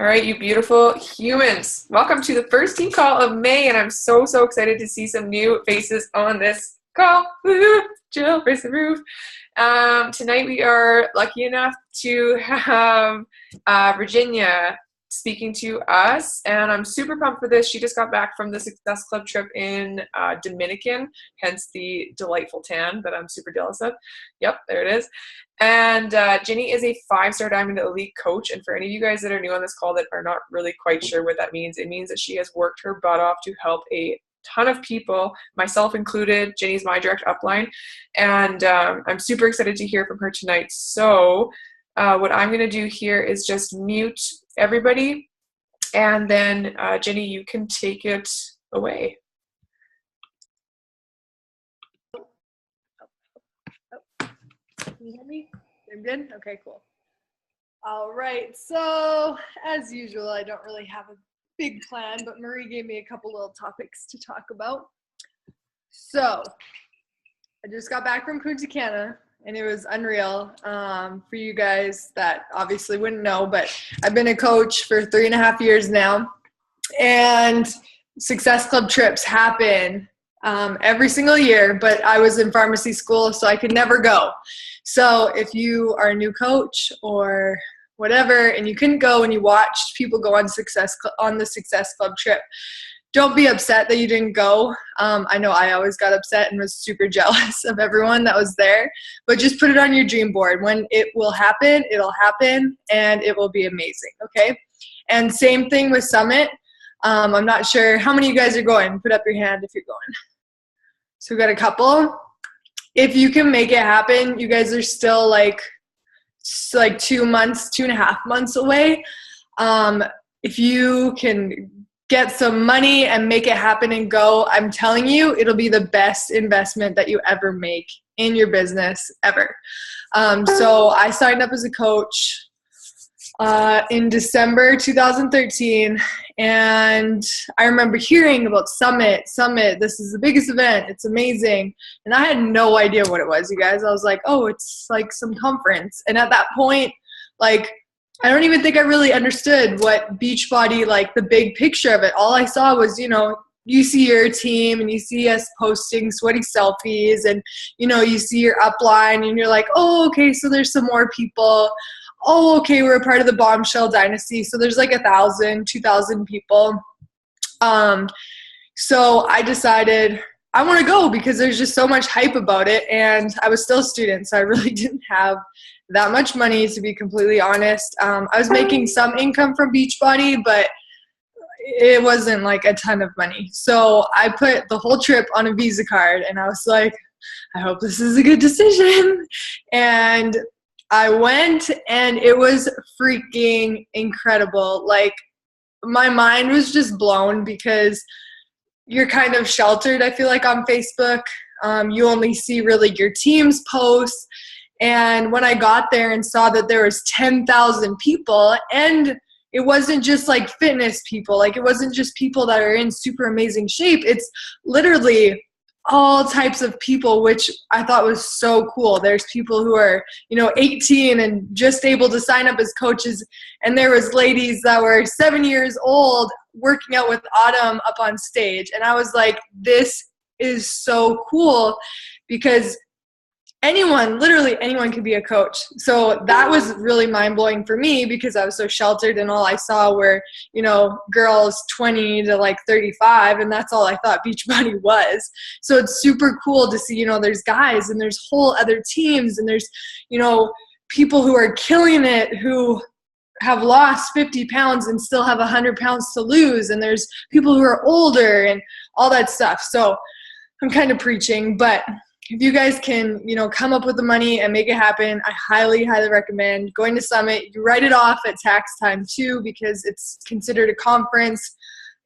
All right, you beautiful humans. Welcome to the first team call of May, and I'm so excited to see some new faces on this call. Woo-hoo! Jill, raise the roof. Tonight we are lucky enough to have Virginia speaking to us, and I'm super pumped for this. She just got back from the Success Club trip in Dominican, hence the delightful tan that I'm super jealous of. Yep, there it is. And Ginny is a 5-star Diamond Elite coach, and for any of you guys that are new on this call that are not really quite sure what that means, it means that she has worked her butt off to help a ton of people, myself included. Ginny's my direct upline, and I'm super excited to hear from her tonight. So what I'm going to do here is just mute everybody, and then Ginny, you can take it away. Can you hear me? I'm good? Okay, cool. All right, so as usual, I don't really have a big plan, but Marie gave me a couple little topics to talk about. So I just got back from Punta Cana, and it was unreal. For you guys that obviously wouldn't know, but I've been a coach for 3.5 years now, and Success Club trips happen every single year, but I was in pharmacy school, so I could never go. So if you are a new coach or whatever, and you couldn't go and you watched people go on the Success Club trip, don't be upset that you didn't go. I know I always got upset and was super jealous of everyone that was there, but just put it on your dream board. When it will happen, it'll happen, and it will be amazing, okay? And same thing with Summit. I'm not sure how many of you guys are going. Put up your hand if you're going. So we got a couple. If you can make it happen, you guys are still like 2.5 months away. If you can get some money and make it happen and go, I'm telling you, it'll be the best investment that you ever make in your business ever. So I signed up as a coach in December 2013, and I remember hearing about Summit, this is the biggest event, it's amazing, and I had no idea what it was, you guys. I was like, oh, it's like some conference, and at that point, like, I don't even think I really understood what Beachbody, like the big picture of it. All I saw was, you see your team and you see us posting sweaty selfies, and you see your upline, and you're like, oh, okay, so there's some more people. Oh, okay, we're a part of the Bombshell Dynasty, so there's like 1,000, 2,000 people. So I decided I want to go because there's just so much hype about it, and I was still a student, so I really didn't have that much money, to be completely honest. I was making some income from Beachbody, but it wasn't like a ton of money. So I put the whole trip on a Visa card, and I was like, I hope this is a good decision. And I went, and it was freaking incredible. Like, my mind was just blown because you're kind of sheltered, I feel like, on Facebook. You only see really your team's posts. And when I got there and saw that there was 10,000 people, and it wasn't just like fitness people, like it wasn't just people that are in super amazing shape. It's literally all types of people, which I thought was so cool. There's people who are, 18 and just able to sign up as coaches. And there was ladies that were 7 years old working out with Autumn up on stage. And I was like, this is so cool, because literally anyone could be a coach. So that was really mind-blowing for me, because I was so sheltered, and all I saw were, girls 20 to like 35, and that's all I thought Beachbody was. So it's super cool to see, there's guys, and there's whole other teams, and there's, people who are killing it, who have lost 50 pounds and still have 100 pounds to lose, and there's people who are older and all that stuff. So I'm kind of preaching, but if you guys can, come up with the money and make it happen, I highly, highly recommend going to Summit. You write it off at tax time too, because it's considered a conference.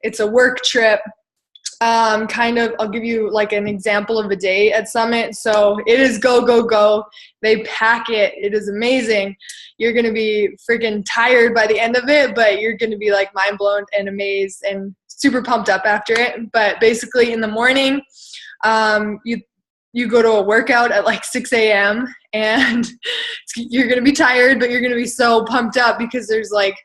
It's a work trip. I'll give you like an example of a day at Summit. So it is go, go, go. They pack it. It is amazing. You're going to be freaking tired by the end of it, but you're going to be like mind blown and amazed and super pumped up after it. But basically in the morning, you go to a workout at like 6 a.m. and you're going to be tired, but you're going to be so pumped up because there's like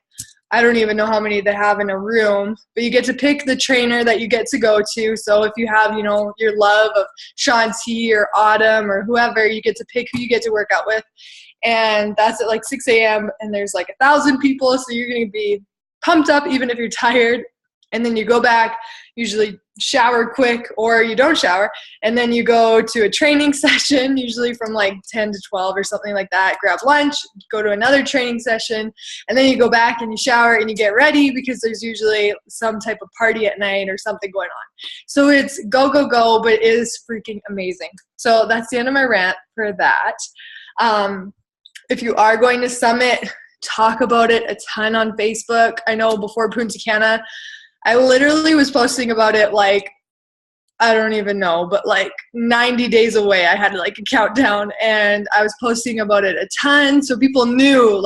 I don't even know how many they have in a room, but you get to pick the trainer that you get to go to. So if you have, you know, your love of Shanti or Autumn or whoever, you get to pick who you get to work out with. And that's at like 6 a.m. and there's like 1,000 people. So you're going to be pumped up even if you're tired. And then you go back, usually shower quick, or you don't shower, and then you go to a training session, usually from like 10 to 12 or something like that, grab lunch, go to another training session, and then you go back and you shower and you get ready because there's usually some type of party at night or something going on. So it's go, go, go, but it is freaking amazing. So that's the end of my rant for that. If you are going to Summit, talk about it a ton on Facebook. I know before Punta Cana, I literally was posting about it like, I don't even know, but like 90 days away. I had like a countdown and I was posting about it a ton. So people knew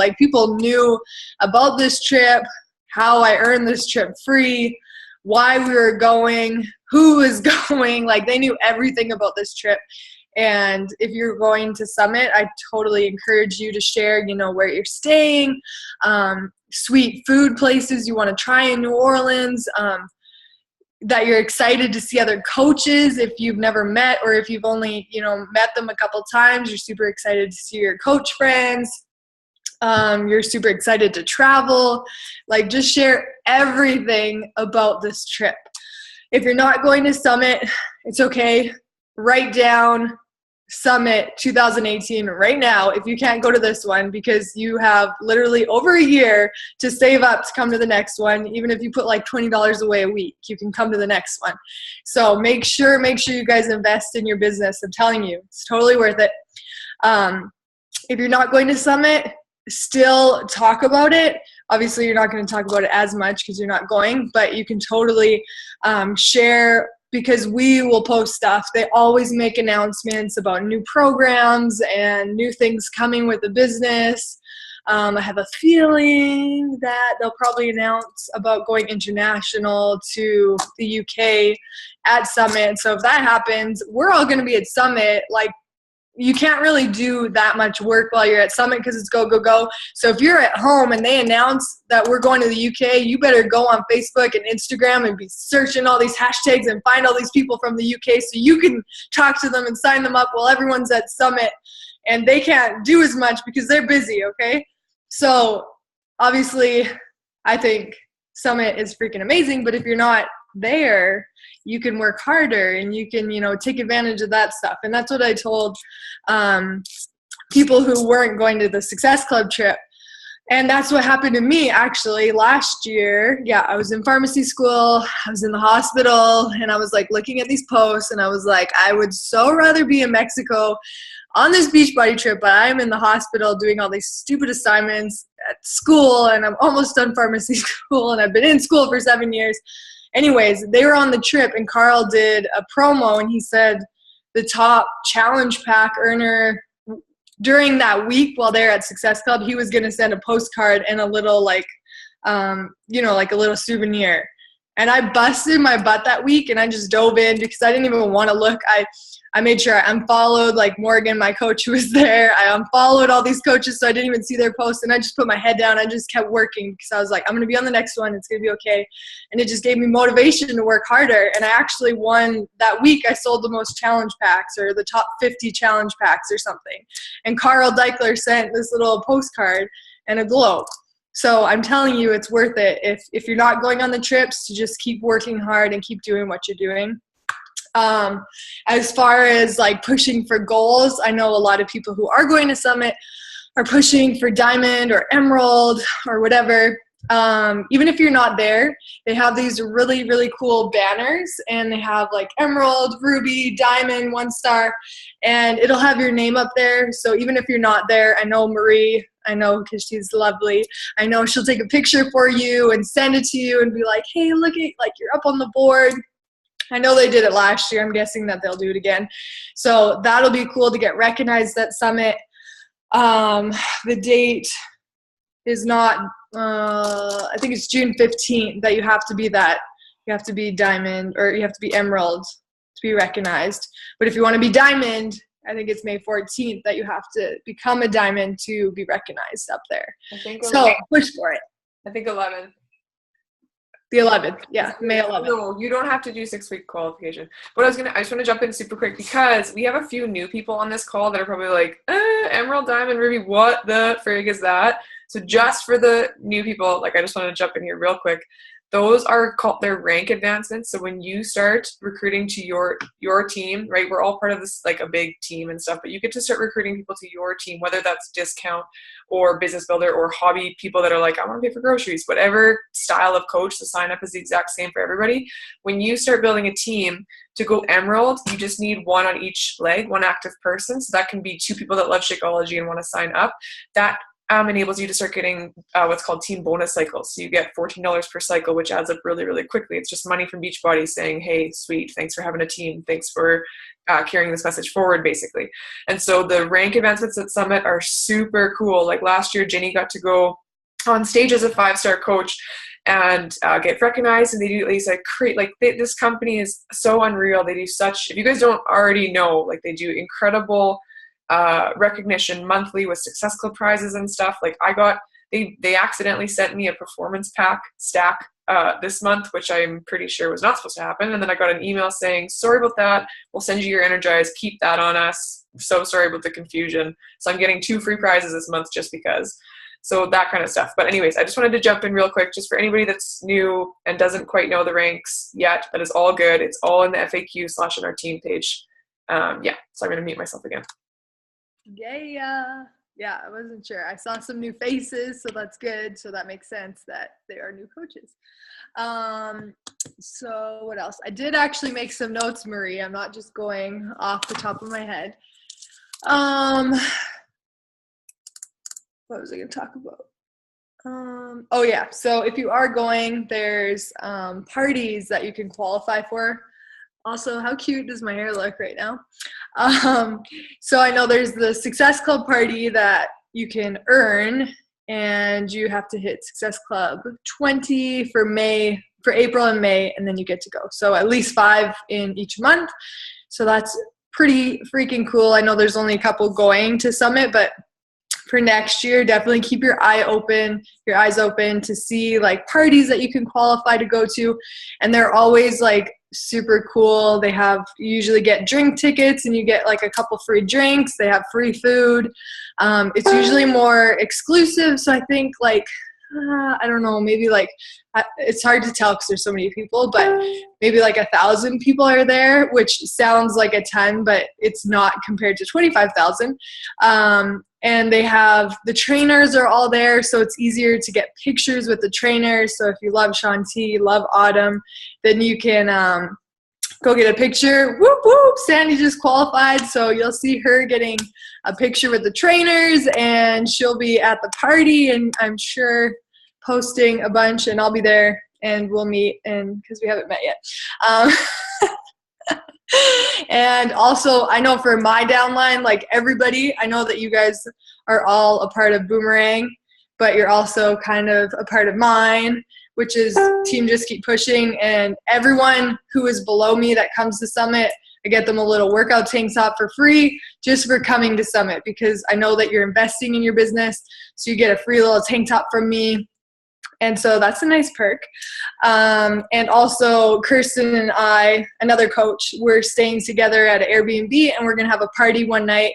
about this trip, how I earned this trip free, why we were going, who was going. Like they knew everything about this trip. And if you're going to Summit, I totally encourage you to share, you know, where you're staying, sweet food places you want to try in New Orleans, that you're excited to see other coaches if you've never met, or if you've only, you know, met them a couple times, you're super excited to see your coach friends. You're super excited to travel. Like just share everything about this trip. If you're not going to Summit, it's okay. Write down Summit 2018 right now if you can't go to this one, because you have literally over a year to save up to come to the next one. Even if you put like $20 away a week, you can come to the next one. So make sure you guys invest in your business. I'm telling you, it's totally worth it. If you're not going to Summit, still talk about it. Obviously, you're not going to talk about it as much because you're not going, but you can totally share, because we will post stuff. They always make announcements about new programs and new things coming with the business. I have a feeling that they'll probably announce about going international to the UK at Summit. So if that happens, we're all going to be at Summit. Like, you can't really do that much work while you're at Summit because it's go, go, go. So if you're at home and they announce that we're going to the UK, you better go on Facebook and Instagram and be searching all these hashtags and find all these people from the UK so you can talk to them and sign them up while everyone's at Summit. And they can't do as much because they're busy, okay? So obviously, I think Summit is freaking amazing, but if you're not there, you can work harder and you can, you know, take advantage of that stuff. And that's what I told people who weren't going to the Success Club trip. And that's what happened to me actually last year. Yeah, I was in pharmacy school, I was in the hospital, and I was like looking at these posts and I was like, I would so rather be in Mexico on this Beachbody trip, but I'm in the hospital doing all these stupid assignments at school, and I'm almost done pharmacy school, and I've been in school for 7 years. Anyways, they were on the trip, and Carl did a promo, and he said the top challenge pack earner during that week while they're at Success Club, he was going to send a postcard and a little like, you know, like a little souvenir. And I busted my butt that week, and I just dove in because I didn't even want to look. I made sure I unfollowed like Morgan, my coach who was there. I unfollowed all these coaches so I didn't even see their posts, and I just put my head down. I just kept working because I was like, I'm going to be on the next one. It's going to be okay. And it just gave me motivation to work harder. And I actually won that week. I sold the most challenge packs, or the top 50 challenge packs or something. And Carl Deichler sent this little postcard and a globe. So I'm telling you, it's worth it. If you're not going on the trips, to just keep working hard and keep doing what you're doing. As far as like pushing for goals, I know a lot of people who are going to Summit are pushing for Diamond or Emerald or whatever. Even if you're not there, they have these really, really cool banners, and they have like Emerald, Ruby, Diamond, 1 star, and it'll have your name up there. So even if you're not there, I know Marie, I know because she's lovely, I know she'll take a picture for you and send it to you and be like, hey, look at, like, you're up on the board. I know they did it last year. I'm guessing that they'll do it again. So that'll be cool to get recognized at Summit. The date is not, I think it's June 15th that you have to be that. You have to be Diamond, or you have to be Emerald to be recognized. But if you want to be Diamond, I think it's May 14th that you have to become a Diamond to be recognized up there. So push for it. I think 11. The 11th, yeah, May 11th. No, you don't have to do 6-week qualification. But I just want to jump in super quick because we have a few new people on this call that are probably like, Emerald, Diamond, Ruby, what the frig is that? So just for the new people, like I just want to jump in here real quick. Those are called their rank advancements. So when you start recruiting to your team, right, we're all part of this, like a big team and stuff, but you get to start recruiting people to your team, whether that's discount or business builder or hobby people that are like, I want to pay for groceries, whatever style of coach, the sign up is the exact same for everybody. When you start building a team to go Emerald, you just need one on each leg, one active person. So that can be 2 people that love Shakeology and want to sign up. That enables you to start getting what's called team bonus cycles. So you get $14 per cycle, which adds up really, really quickly. It's just money from Beachbody saying, hey, sweet, thanks for having a team. Thanks for carrying this message forward, basically. And so the rank advancements at Summit are super cool. Like last year, Jenny got to go on stage as a 5-star coach and get recognized, and they do these like this company is so unreal. They do such, if you guys don't already know, like they do incredible recognition monthly with Success Club prizes and stuff. Like they accidentally sent me a performance pack stack this month, which I'm pretty sure was not supposed to happen. And then I got an email saying, sorry about that. We'll send you your Energize. Keep that on us. So sorry about the confusion. So I'm getting 2 free prizes this month just because. So that kind of stuff. But anyways, I just wanted to jump in real quick just for anybody that's new and doesn't quite know the ranks yet. That is all good. It's all in the FAQ / on our team page. So I'm going to mute myself again. Yeah, I wasn't sure. I saw some new faces, so that's good. So that makes sense that they are new coaches. So what else? I did actually make some notes, Marie. I'm not just going off the top of my head. What was I going to talk about? Oh yeah, so if you are going, there's parties that you can qualify for. Also, how cute does my hair look right now? So I know there's the Success Club party that you can earn, and you have to hit Success Club 20 for April and May, and then you get to go. So at least 5 in each month. So that's pretty freaking cool. I know there's only a couple going to Summit, but for next year, definitely keep your eyes open to see like parties that you can qualify to go to. And they're always like super cool. You usually get drink tickets and you get like a couple free drinks. They have free food. It's usually more exclusive. So I think like, I don't know, maybe like, it's hard to tell because there's so many people, but maybe like 1,000 people are there, which sounds like a ton, but it's not compared to 25,000. And they have, the trainers are all there, so it's easier to get pictures with the trainers. So if you love Shanti, love Autumn, then you can go get a picture. Whoop, whoop, Sandy just qualified, so you'll see her getting a picture with the trainers, and she'll be at the party, and I'm sure posting a bunch, and I'll be there, and we'll meet, and because we haven't met yet. And also, I know for my downline, like everybody, I know that you guys are all a part of Boomerang, but you're also kind of a part of mine, which is Team Just Keep Pushing. And everyone who is below me that comes to Summit, I get them a little workout tank top for free just for coming to Summit, because I know that you're investing in your business. So you get a free little tank top from me. And so that's a nice perk. And also Kirsten and I, another coach, we're staying together at an Airbnb, and we're going to have a party one night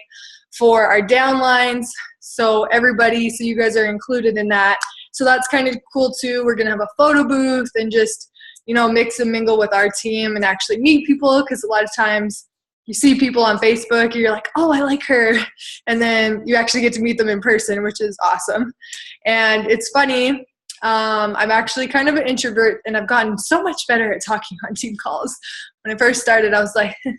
for our downlines. So you guys are included in that. So that's kind of cool too. We're going to have a photo booth and just, mix and mingle with our team and actually meet people. Because a lot of times you see people on Facebook and you're like, oh, I like her. And then you actually get to meet them in person, which is awesome. And it's funny. I'm actually kind of an introvert, and I've gotten so much better at talking on team calls. When I first started, I was like, hey.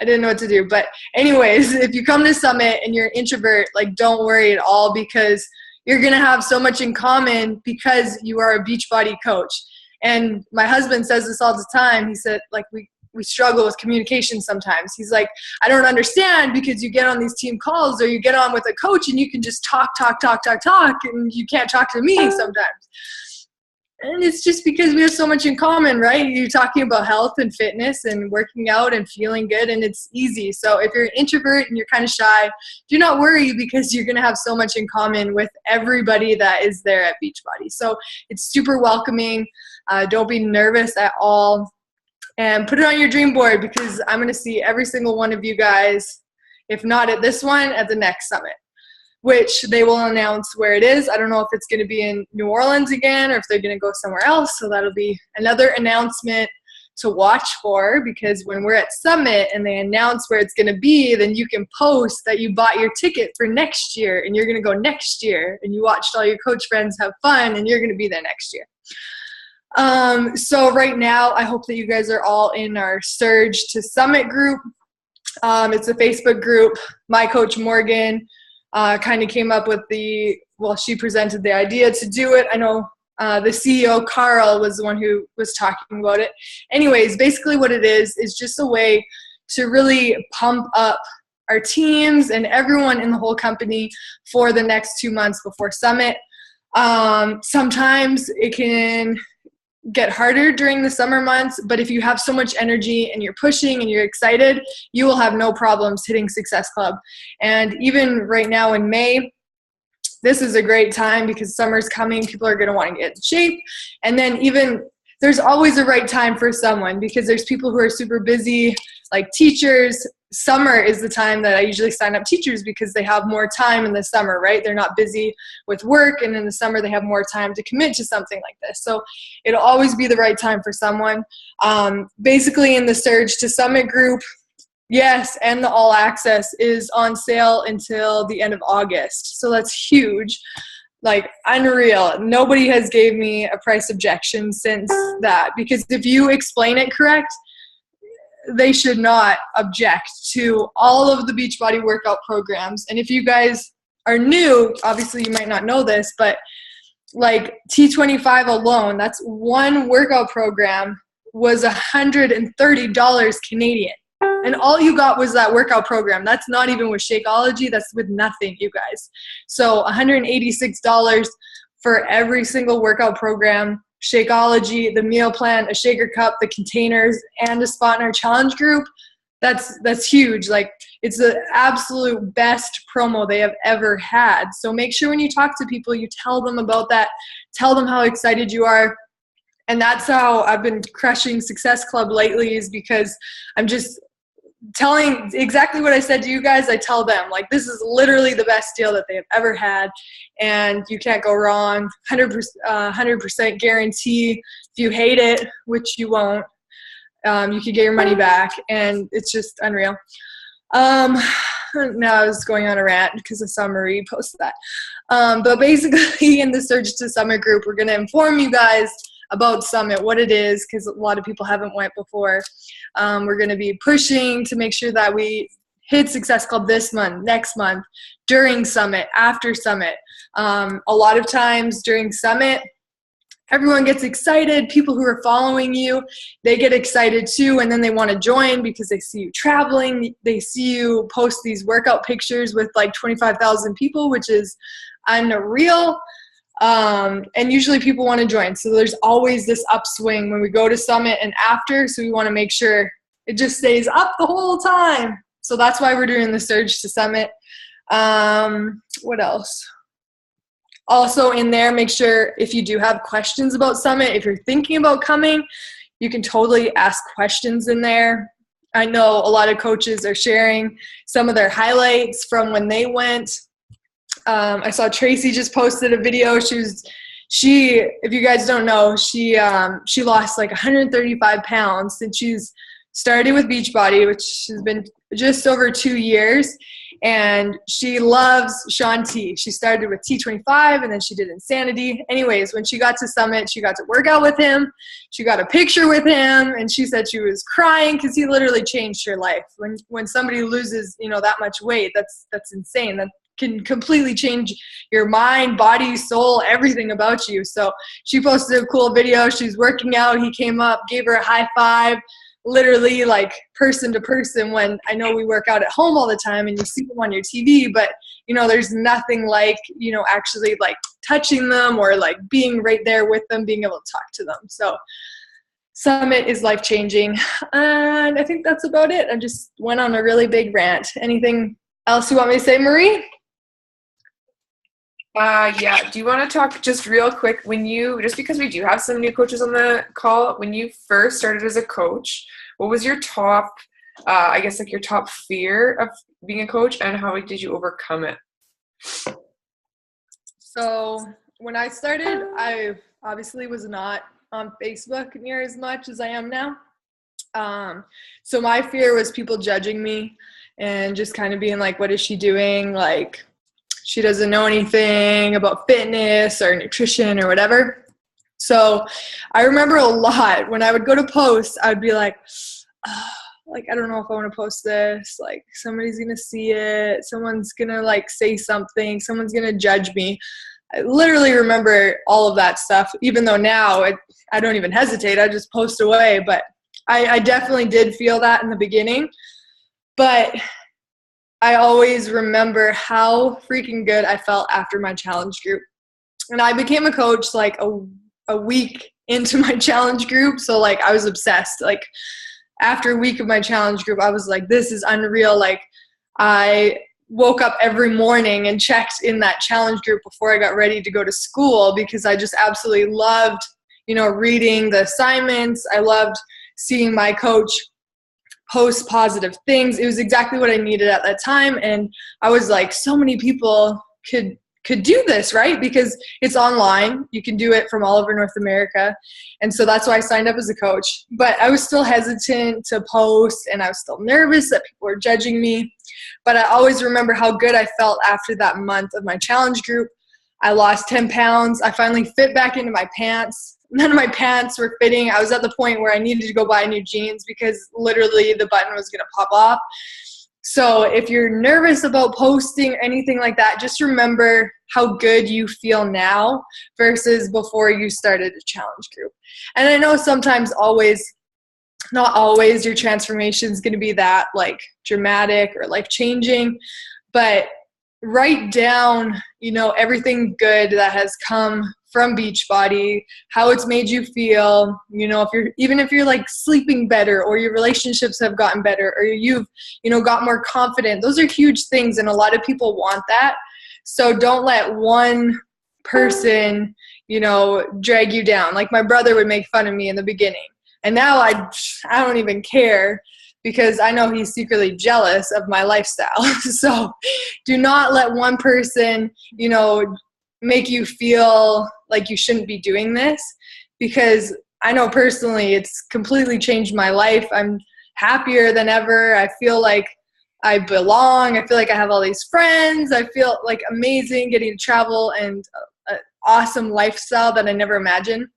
I didn't know what to do. But anyways, if you come to Summit and you're an introvert, like don't worry at all, because you're going to have so much in common because you are a Beachbody coach. And my husband says this all the time. He said, like, we struggle with communication sometimes. He's like, I don't understand, because you get on these team calls or you get on with a coach and you can just talk, and you can't talk to me sometimes. And it's just because we have so much in common, right? You're talking about health and fitness and working out and feeling good, and it's easy. So if you're an introvert and you're kind of shy, do not worry, because you're going to have so much in common with everybody that is there at Beachbody. So it's super welcoming. Don't be nervous at all. And put it on your dream board, because I'm going to see every single one of you guys, if not at this one, at the next summit, which they will announce where it is. I don't know if it's going to be in New Orleans again or if they're going to go somewhere else. So that'll be another announcement to watch for, because when we're at Summit and they announce where it's going to be, then you can post that you bought your ticket for next year and you're going to go next year, and you watched all your coach friends have fun and you're going to be there next year. So right now, I hope that you guys are all in our Surge to Summit group. It's a Facebook group. My coach Morgan kind of came up with she presented the idea to do it. I know the CEO, Carl, was the one who was talking about it. Anyways, basically what it is just a way to really pump up our teams and everyone in the whole company for the next 2 months before Summit. Sometimes it can get harder during the summer months, but if you have so much energy and you're pushing and you're excited, you will have no problems hitting Success Club. And even right now in May, this is a great time because summer's coming. People are going to want to get in shape. And then even there's always a right time for someone, because there's people who are super busy, like teachers. Summer is the time that I usually sign up teachers, because they have more time in the summer, right? They're not busy with work, and in the summer they have more time to commit to something like this. So it'll always be the right time for someone. Basically in the Surge to Summit group, yes, and the All Access is on sale until the end of August. So that's huge. Like, unreal. Nobody has gave me a price objection since that, because if you explain it correct, they should not object to all of the Beachbody workout programs. And if you guys are new, obviously you might not know this, but like T25 alone, that's one workout program, was $130 Canadian. And all you got was that workout program. That's not even with Shakeology. That's with nothing, you guys. So $186 for every single workout program, Shakeology, the meal plan, a shaker cup, the containers, and a spot in our challenge group. That's huge. Like, it's the absolute best promo they have ever had. So make sure when you talk to people, you tell them about that. Tell them how excited you are. And that's how I've been crushing Success Club lately, is because I'm just telling exactly what I said to you guys. I tell them, like, this is literally the best deal that they have ever had, and you can't go wrong. 100% guarantee. If you hate it, which you won't, you can get your money back, and it's just unreal. Now I was going on a rant because I saw Marie post that. But basically in the Surge to Summit group, we're going to inform you guys about Summit, what it is, because a lot of people haven't went before. We're going to be pushing to make sure that we hit Success Club this month, next month, during Summit, after Summit. A lot of times during Summit, everyone gets excited. People who are following you, they get excited too, and then they want to join because they see you traveling. They see you post these workout pictures with like 25,000 people, which is unreal. And usually people want to join. So there's always this upswing when we go to Summit and after. So we want to make sure it just stays up the whole time. So that's why we're doing the Surge to Summit. What else? Also in there, make sure if you do have questions about Summit, if you're thinking about coming, you can totally ask questions in there. I know a lot of coaches are sharing some of their highlights from when they went. I saw Tracy just posted a video. She, if you guys don't know, she lost like 135 pounds since she's started with Beachbody, which has been just over 2 years. And she loves Shaun T. She started with T25 and then she did Insanity. Anyways, when she got to Summit, she got to work out with him. She got a picture with him, and she said she was crying because he literally changed her life. When somebody loses, that much weight, that's insane. That can completely change your mind, body, soul, everything about you. So she posted a cool video. She's working out. He came up, gave her a high five, literally like person to person, when I know we work out at home all the time and you see them on your TV, but there's nothing like, actually like touching them or like being right there with them, being able to talk to them. So Summit is life-changing. And I think that's about it. I just went on a really big rant. Anything else you want me to say, Marie? Yeah. Do you want to talk just real quick just because we do have some new coaches on the call, when you first started as a coach, what was your top, I guess like your top fear of being a coach, and how did you overcome it? So when I started, I obviously was not on Facebook near as much as I am now. So my fear was people judging me and just kind of being like, what is she doing? Like, she doesn't know anything about fitness or nutrition or whatever. So I remember a lot when I would go to post, I'd be like, I don't know if I want to post this. Like, somebody's going to see it. Someone's going to like say something. Someone's going to judge me. I literally remember all of that stuff, even though now I don't even hesitate. I just post away. But I definitely did feel that in the beginning. But I always remember how freaking good I felt after my challenge group. And I became a coach like a week into my challenge group. So like I was obsessed. Like after a week of my challenge group, I was like, this is unreal. Like I woke up every morning and checked in that challenge group before I got ready to go to school, because I just absolutely loved, reading the assignments. I loved seeing my coach post positive things. It was exactly what I needed at that time. And I was like, so many people could do this, right? Because it's online. You can do it from all over North America. And so that's why I signed up as a coach. But I was still hesitant to post, and I was still nervous that people were judging me. But I always remember how good I felt after that month of my challenge group. I lost 10 pounds. I finally fit back into my pants. None of my pants were fitting. I was at the point where I needed to go buy new jeans because literally the button was going to pop off. So if you're nervous about posting or anything like that, just remember how good you feel now versus before you started a challenge group. And I know sometimes not always your transformation is going to be that like dramatic or life changing, but write down, everything good that has come from Beachbody, how it's made you feel, if you're like sleeping better, or your relationships have gotten better, or you've, got more confident. Those are huge things. And a lot of people want that. So don't let one person, drag you down. Like my brother would make fun of me in the beginning. And now I don't even care, because I know he's secretly jealous of my lifestyle. So do not let one person, make you feel like you shouldn't be doing this, because I know personally it's completely changed my life. I'm happier than ever. I feel like I belong. I feel like I have all these friends. I feel like amazing getting to travel and an awesome lifestyle that I never imagined.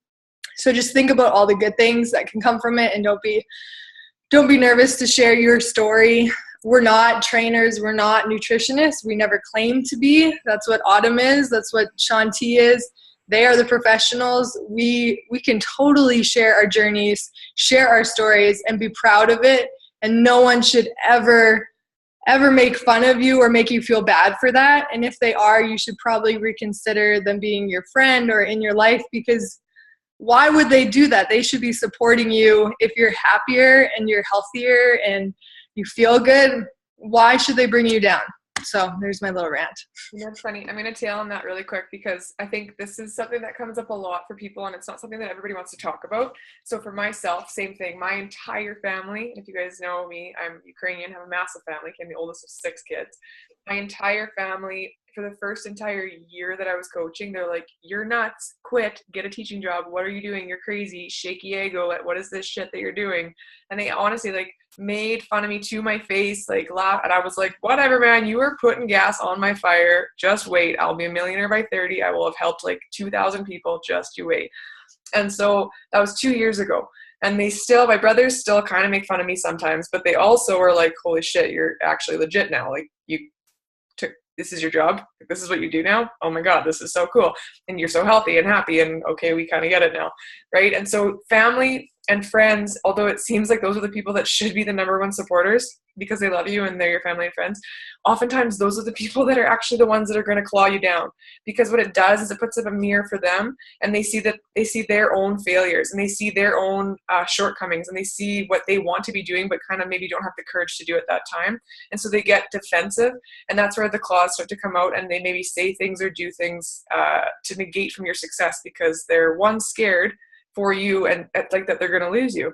So just think about all the good things that can come from it, and don't be nervous to share your story. We're not trainers. We're not nutritionists. We never claim to be. That's what Autumn is. That's what Shanti is. They are the professionals. We can totally share our journeys, share our stories, and be proud of it. And no one should ever make fun of you or make you feel bad for that. And if they are, you should probably reconsider them being your friend or in your life, because why would they do that? They should be supporting you. If you're happier and you're healthier and you feel good, why should they bring you down? So there's my little rant. That's funny. I'm going to tail on that really quick, because I think this is something that comes up a lot for people, and it's not something that everybody wants to talk about. So for myself, same thing. My entire family, if you guys know me, I'm Ukrainian, have a massive family. I'm the oldest of 6 kids. My entire family, for the first entire year that I was coaching, they're like, you're nuts, quit, get a teaching job. What are you doing? You're crazy, shaky ego. What is this shit that you're doing? And they honestly made fun of me to my face, laugh. And I was like, whatever, man, you are putting gas on my fire. Just wait. I'll be a millionaire by 30. I will have helped 2,000 people. Just you wait. And so that was 2 years ago. And my brothers still kind of make fun of me sometimes, but they also are like, holy shit, you're actually legit now. This is your job. This is what you do now. Oh my God, this is so cool. And you're so healthy and happy. And okay, we kind of get it now. Right. And so family And friends, although it seems like those are the people that should be the number one supporters because they love you and they're your family and friends, oftentimes those are the people that are actually the ones that are going to claw you down, because what it does is it puts up a mirror for them, and they see their own failures, and they see their own shortcomings, and they see what they want to be doing but kind of maybe don't have the courage to do at that time. And so they get defensive, and that's where the claws start to come out, and they maybe say things or do things to negate from your success because they're scared for you and like that they're going to lose you.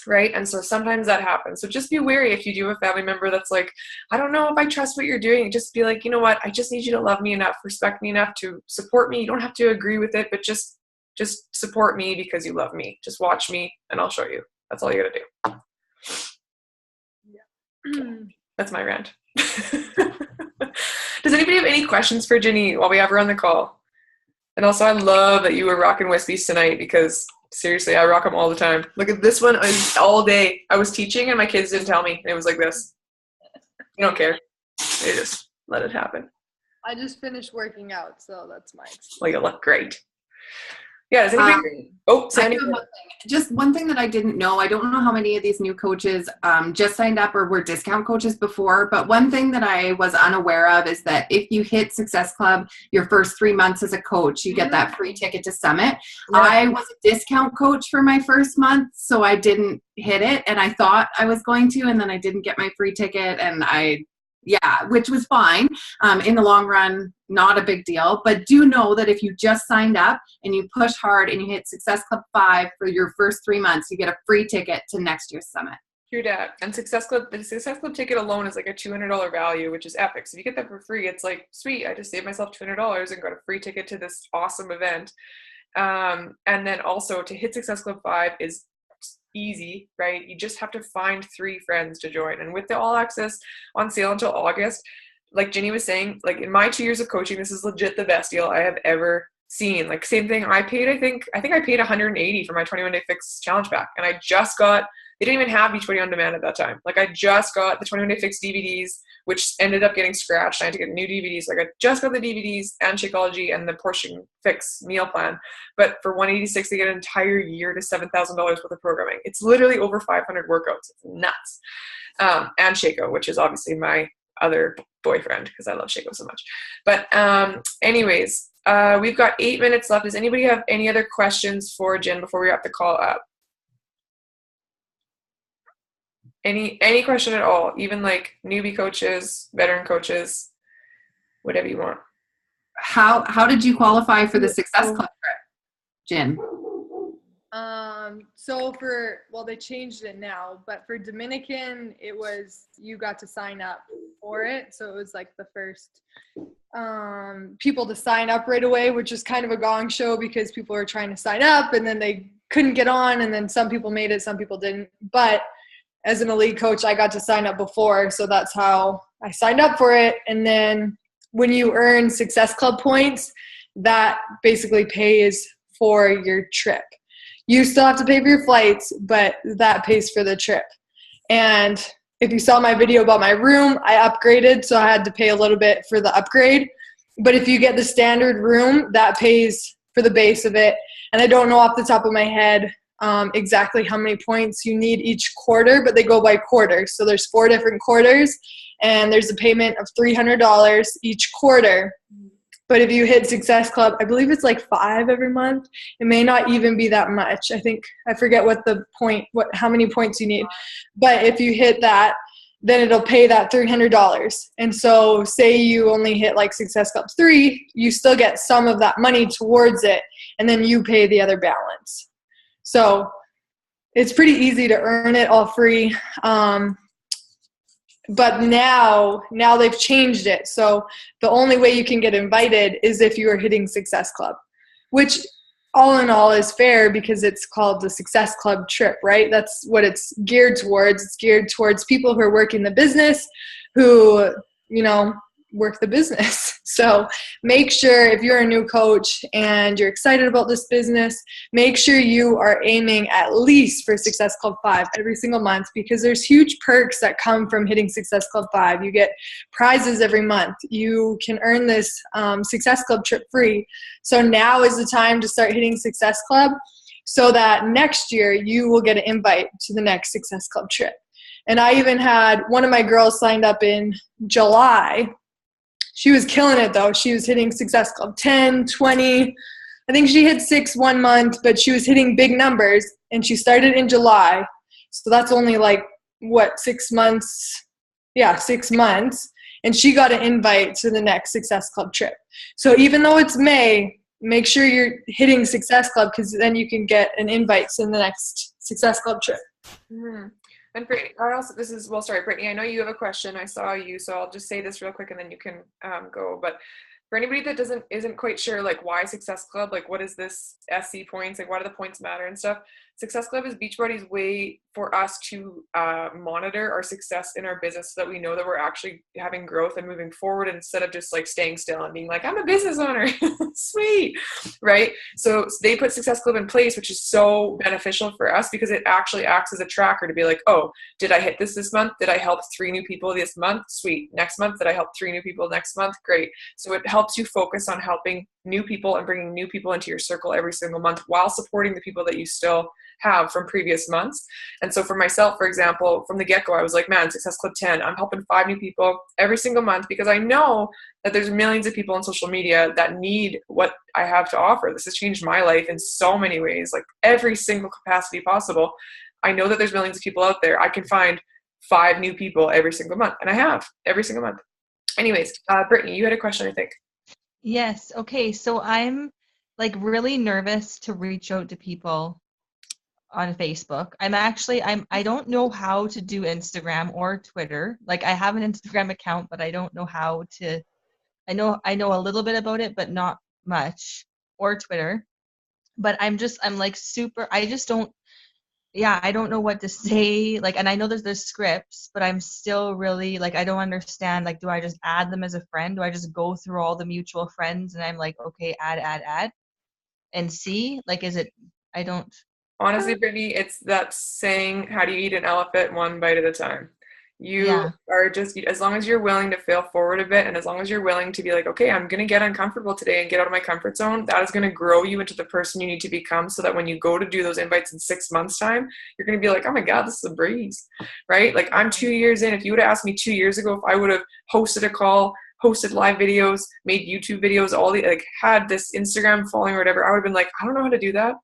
Right? And so sometimes that happens. So just be wary if you do have a family member that's like, I don't know if I trust what you're doing. Just be like, you know what? I just need you to love me enough, respect me enough to support me. You don't have to agree with it, but just support me because you love me. Just watch me and I'll show you. That's all you got to do. Yeah. That's my rant. Does anybody have any questions for Jenny while we have her on the call? And also, I love that you were rocking Wispies tonight, because seriously, I rock them all the time. Look at this one all day. I was teaching and my kids didn't tell me. It was like this. You don't care. They just let it happen. I just finished working out, so that's my excuse. Well, you look great. Yeah, does anybody Sammy? Just one thing that I didn't know. I don't know how many of these new coaches just signed up or were discount coaches before, but one thing that I was unaware of is that if you hit Success Club your first 3 months as a coach, you get that free ticket to Summit. Yeah. I was a discount coach for my first month, so I didn't hit it, and I thought I was going to, and then I didn't get my free ticket, and which was fine. In the long run, not a big deal. But do know that if you just signed up and you push hard and you hit Success Club 5 for your first 3 months, you get a free ticket to next year's Summit. True that. And the Success Club ticket alone is like a $200 value, which is epic. So if you get that for free, it's like, sweet, I just saved myself $200 and got a free ticket to this awesome event. And then also to hit Success Club 5 is easy, right? You just have to find 3 friends to join. And with the all access on sale until August, like Jenny was saying, like in my 2 years of coaching, this is legit the best deal I have ever seen. Like same thing, I think I paid $180 for my 21-day fix challenge pack, and I just got, they didn't even have Beachbody on demand at that time. Like I just got the 21-day fix DVDs, which ended up getting scratched. I had to get new DVDs. Like I just got the DVDs and Shakeology and the portion fix meal plan. But for $186, they get an entire year to $7,000 worth of programming. It's literally over 500 workouts. It's nuts. And Shako, which is obviously my other boyfriend, because I love Shako so much. But anyways, we've got 8 minutes left. Does anybody have any other questions for Jen before we wrap the call up? Any question at all, even like newbie coaches, veteran coaches, whatever you want. How did you qualify for the Success Club trip, Jen? So they changed it now, but for Dominican, it was, you got to sign up for it. So it was like the first people to sign up right away, which is kind of a gong show because people were trying to sign up and then they couldn't get on, and then some people made it, some people didn't. But as an elite coach, I got to sign up before, so that's how I signed up for it. And then when you earn Success Club points, that basically pays for your trip. You still have to pay for your flights, but that pays for the trip. And if you saw my video about my room, I upgraded, so I had to pay a little bit for the upgrade. But if you get the standard room, that pays for the base of it. And I don't know off the top of my head exactly how many points you need each quarter, but they go by quarter. So there's 4 different quarters, and there's a payment of $300 each quarter. But if you hit Success Club, I believe it's like 5 every month. It may not even be that much. I forget how many points you need. But if you hit that, then it'll pay that $300. And so say you only hit like Success Club 3, you still get some of that money towards it, and then you pay the other balance. So it's pretty easy to earn it all free. But now they've changed it. So the only way you can get invited is if you are hitting Success Club, which all in all is fair because it's called the Success Club trip, right? That's what it's geared towards. It's geared towards people who are working the business, who, work the business. So make sure if you're a new coach and you're excited about this business, make sure you are aiming at least for Success Club 5 every single month, because there's huge perks that come from hitting Success Club 5. You get prizes every month. You can earn this Success Club trip free. So now is the time to start hitting Success Club so that next year you will get an invite to the next Success Club trip. And I even had one of my girls signed up in July. She was killing it though. She was hitting Success Club 10, 20. I think she hit 6 one month, but she was hitting big numbers, and she started in July. So that's only like, 6 months? Yeah, 6 months. And she got an invite to the next Success Club trip. So even though it's May, make sure you're hitting Success Club, because then you can get an invite to the next Success Club trip. Mm-hmm. And Brittany, Brittany, I know you have a question. I saw you, so I'll just say this real quick and then you can go. But for anybody that isn't quite sure, like, why Success Club, like, what is this SC points, like, why do the points matter and stuff? Success Club is Beachbody's way for us to monitor our success in our business, so that we know that we're actually having growth and moving forward, instead of just like staying still and being like, I'm a business owner. Sweet. Right? So they put Success Club in place, which is so beneficial for us, because it actually acts as a tracker to be like, oh, did I hit this month? Did I help 3 new people this month? Sweet. Next month, did I help 3 new people next month? Great. So it helps you focus on helping new people and bringing new people into your circle every single month, while supporting the people that you still have from previous months. And so for myself, for example, from the get-go, I was like, man, Success Club 10, I'm helping 5 new people every single month, because I know that there's millions of people on social media that need what I have to offer. This has changed my life in so many ways, like every single capacity possible. I know that there's millions of people out there. I can find 5 new people every single month, and I have every single month. Anyways, Brittany, you had a question, I think. Yes. Okay. So I'm like really nervous to reach out to people on Facebook. I don't know how to do Instagram or Twitter. Like, I have an Instagram account, but I don't know how to. I know a little bit about it, but not much, or Twitter. But I just don't. Yeah, I don't know what to say. Like, and I know there's scripts, but I'm still really like, I don't understand. Like, do I just add them as a friend? Do I just go through all the mutual friends and I'm like, okay, add, and see? Like, is it? I don't. Honestly, Brittany, it's that saying, how do you eat an elephant? One bite at a time. You are just, as long as you're willing to fail forward a bit, and as long as you're willing to be like, okay, I'm going to get uncomfortable today and get out of my comfort zone, that is going to grow you into the person you need to become, so that when you go to do those invites in 6 months' time, you're going to be like, oh my God, this is a breeze, right? Like, I'm 2 years in. If you would have asked me 2 years ago if I would have hosted a call, hosted live videos, made YouTube videos, had this Instagram following or whatever, I would have been like, I don't know how to do that.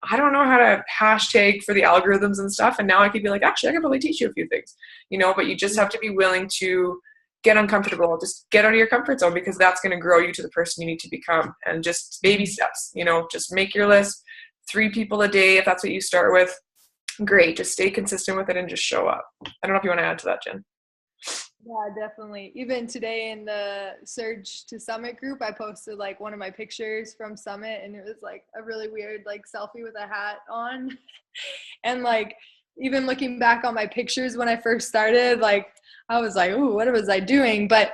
I don't know how to hashtag for the algorithms and stuff. And now I could be like, actually, I could probably teach you a few things, but you just have to be willing to get uncomfortable. Just get out of your comfort zone, because that's going to grow you to the person you need to become. And just baby steps, just make your list, 3 people a day. If that's what you start with, great. Just stay consistent with it and just show up. I don't know if you want to add to that, Jen. Yeah, definitely. Even today in the Surge to Summit group, I posted like one of my pictures from Summit, and it was like a really weird like selfie with a hat on. And like, even looking back on my pictures when I first started, like, I was like, ooh, what was I doing? But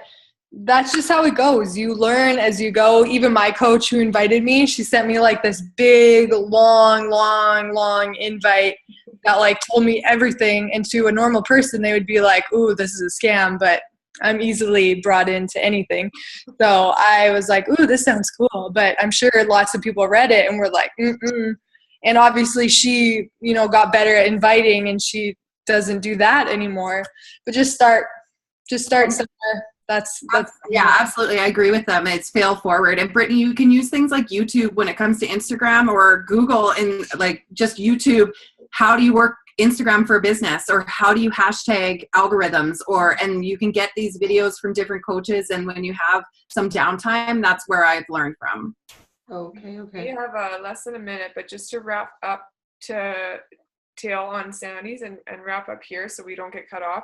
that's just how it goes. You learn as you go. Even my coach who invited me, she sent me like this big, long invite that like told me everything. And to a normal person, they would be like, ooh, this is a scam, but I'm easily brought into anything. So I was like, ooh, this sounds cool. But I'm sure lots of people read it and were like, mm-mm. And obviously she, got better at inviting, and she doesn't do that anymore. But just start somewhere. That's yeah, absolutely. I agree with them. It's fail forward. And Brittany, you can use things like YouTube when it comes to Instagram, or Google, and like just YouTube. How do you work Instagram for a business, or how do you hashtag algorithms, and you can get these videos from different coaches. And when you have some downtime, that's where I've learned from. Okay. We have less than a minute, but just to wrap up, to tail on Sandy's and wrap up here so we don't get cut off.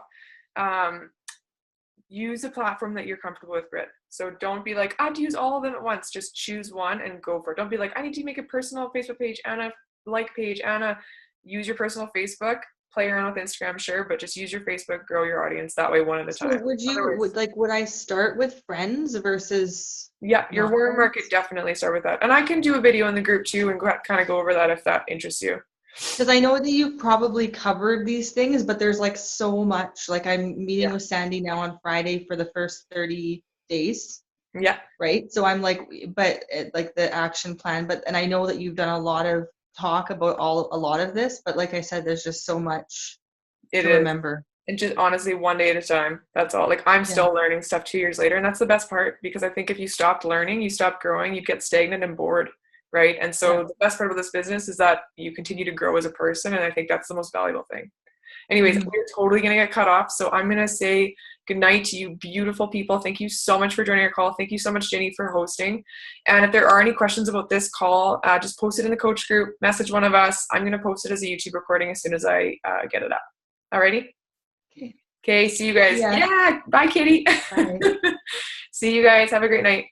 Use a platform that you're comfortable with, Britt. So don't be like, I have to use all of them at once. Just choose one and go for it. Don't be like, I need to make a personal Facebook page and a like page and use your personal Facebook. Play around with Instagram, sure, but just use your Facebook, grow your audience that way, one at a time. So would I start with friends versus? Yeah, your warm market, definitely start with that. And I can do a video in the group too and kind of go over that if that interests you. Because I know that you've probably covered these things, but there's like so much. Like, I'm meeting with Sandy now on Friday for the first 30 days. Yeah. Right. So I'm like, but like the action plan, and I know that you've done a lot of talk about a lot of this, but like I said, there's just so much It to is. remember. And just honestly, one day at a time. That's all. Like, I'm still learning stuff 2 years later. And that's the best part, because I think if you stopped learning, you stopped growing, you'd get stagnant and bored. Right. And so the best part of this business is that you continue to grow as a person. And I think that's the most valuable thing. Anyways, we're totally going to get cut off. So I'm going to say good night to you beautiful people. Thank you so much for joining our call. Thank you so much, Jenny, for hosting. And if there are any questions about this call, just post it in the coach group, message one of us. I'm going to post it as a YouTube recording as soon as I get it up. Alrighty? Okay. See you guys. Yeah. Bye, Katie. Bye. See you guys. Have a great night.